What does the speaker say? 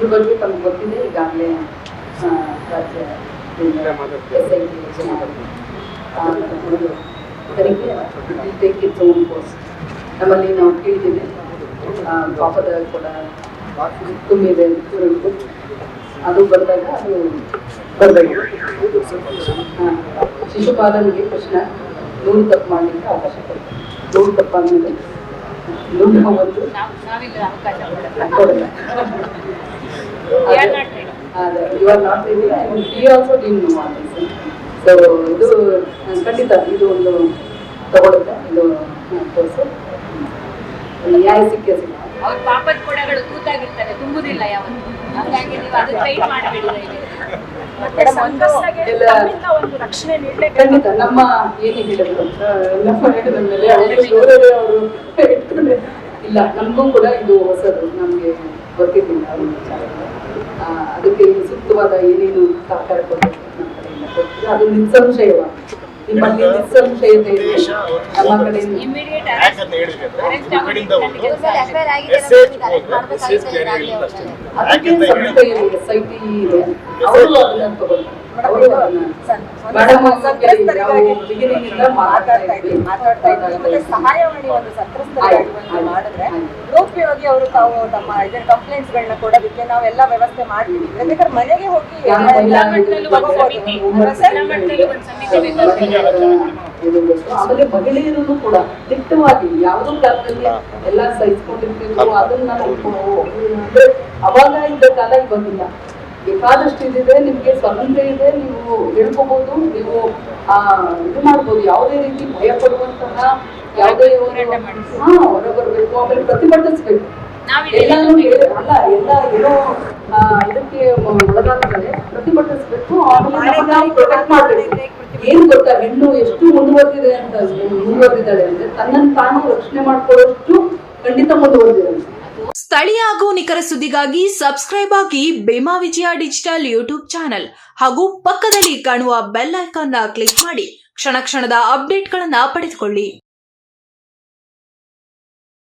ಇದ್ರ ಬಗ್ಗೆ ತಮ್ಗೆ ಗೊತ್ತಿದೆ ಈಗಾಗಲೇ ರಾಜ್ಯ ಟೇಕ್ ಇಟ್ಸ್ ಓನ್ ಕೋರ್ಸ್. ನಮ್ಮಲ್ಲಿ ನಾವು ಕೇಳಿದ್ದೀವಿ ಪಾಪದ ಕೂಡ ತುಂಬಿದೆ ಅದು ಬಂದಾಗ ಅದು ಬರಬೇಕು. ಶಿಶುಪಾಲನಿಗೆ ಕೃಷ್ಣ 100 ತಪ್ಪು ಮಾಡಲಿಕ್ಕೆ ಅವಕಾಶ ಕೊಡ್ತಾರೆ. 100 ತಪ್ಪಾದ್ಮೇಲೆ 101 ಕೊಡಲ್ಲ. You are not ready and he also didn't know all this. So ಇದು ಖಂಡಿತ ಇದು ಒಂದು ತಗೊಳುತ್ತೆ. ಇದು ಕೋರ್ಸ್ ನ್ಯಾಯ ಸಿಕ್ಕೇ ಸಿಕ್ಕ. ಅವ್ರ ಪಾಪದ ಕೊಡಗಳು ತೂತಾಗಿರ್ತವೆ, ತುಂಬುದಿಲ್ಲ ಯಾವತ್ತು. ಹಾಗಾಗಿ ನೀವು ಅದು ಟ್ರೈ ಮಾಡಬೇಡಿ. ಖಂಡಿತ ನಮ್ಮ ಏನು ಹೇಳಿದ್ರು ನಮ್ಮ ಮೇಲೆ ಅವರು ಇಟ್ಕೊಂಡ್ರೆ ಇಲ್ಲ, ನಮಗೂ ಕೂಡ ಇದು ಹೊಸದು, ನಮಗೆ ಗೊತ್ತಿದ್ದಿಲ್ಲ ಅವ್ರ ವಿಚಾರ. ಅದಕ್ಕೆ ಸೂಕ್ತವಾದ ಏನೇನು ಸಹಕಾರ ಕೊಡಬೇಕು ನಮ್ಮ ಕಡೆಯಿಂದ ಕೊಡ್ತೀವಿ. ಅದು ನಿಸ್ಸಂಶಯವಾಗಿ ನಿಮ್ಮಲ್ಲಿ ನಿಸ್ಸಂಶಯತೆ ಇದೆ. ನಮ್ಮ ಕಡೆಯಿಂದ SIT ಇದೆ, ಅವರು ಅದನ್ನ ತಗೊಳ್ತಾರೆ. ಸಹಾಯವಾಣಿ ಒಂದು ಸಂತ್ರಸ್ತರಾಗಿ ಮಾಡಿದ್ರೆ ಲೋಕವಾಗಿ ಅವರು ತಾವು ತಮ್ಮ ಕಂಪ್ಲೇಂಟ್ಸ್ ಗಳನ್ನ ಕೊಡೋದಕ್ಕೆ ನಾವೆಲ್ಲ ವ್ಯವಸ್ಥೆ ಮಾಡ್ತೀವಿ. ಬೇಕಾದ್ರೆ ಮನೆಗೆ ಹೋಗಿ ಆಮೇಲೆ ಮಹಿಳೆಯರು ಕೂಡ ದಿಟ್ಟವಾಗಿ ಯಾವುದೋ ಕಾಲದಲ್ಲಿ ಎಲ್ಲ ಸಹಿಸ್ಕೊಂಡಿರ್ತಿದ್ರು, ಅದನ್ನ ಅಂದ್ರೆ ಅವಾಗ ಇದ್ದ ಕಾಲ ಬಂದಿಲ್ಲ. ಬೇಕಾದಷ್ಟು ಇದಿದೆ, ನಿಮ್ಗೆ ಸ್ವಾತಂತ್ರ್ಯ ಇದೆ, ನೀವು ಹೇಳ್ಕೋಬಹುದು, ನೀವು ಇದು ಮಾಡ್ಬೋದು. ಯಾವುದೇ ರೀತಿ ಭಯ ಪಡುವಂತಹ ಯಾವುದೇ ಹೊರ ಬರಬೇಕು, ಆಮೇಲೆ ಪ್ರತಿಭಟಿಸ್ಬೇಕು. ಎಲ್ಲಾನು ಅಲ್ಲ, ಎಲ್ಲ ಏನೋ ಇದಕ್ಕೆ ಒಳಗಾಗ್ತಾರೆ, ಪ್ರತಿಭಟಿಸ್ಬೇಕು. ಆಮೇಲೆ ಪ್ರೊಟೆಕ್ಟ್ ಮಾಡ್ಬೇಕು. ಏನ್ ಗೊತ್ತಾ, ಹೆಣ್ಣು ಎಷ್ಟು ಮುಂದುವರೆದಿದ್ದಾಳೆ ಅಂದ್ರೆ ತನ್ನನ್ನು ತಾನು ರಕ್ಷಣೆ ಮಾಡ್ಕೊಳ್ಳೋಷ್ಟು ಖಂಡಿತ ಮುಂದುವರೆದಿದ್ದಾಳೆ. ಸ್ಥಳೀಯ ಹಾಗೂ ನಿಖರ ಸುದ್ದಿಗಾಗಿ ಸಬ್ಸ್ಕ್ರೈಬ್ ಆಗಿ ಬೇಮಾ ವಿಜಯ ಡಿಜಿಟಲ್ ಯೂಟ್ಯೂಬ್ ಚಾನೆಲ್ ಹಾಗೂ ಪಕ್ಕದಲ್ಲಿ ಕಾಣುವ ಬೆಲ್ ಐಕಾನ್ ಕ್ಲಿಕ್ ಮಾಡಿ ಕ್ಷಣ ಕ್ಷಣದ ಅಪ್ಡೇಟ್ಗಳನ್ನು ಪಡೆದುಕೊಳ್ಳಿ.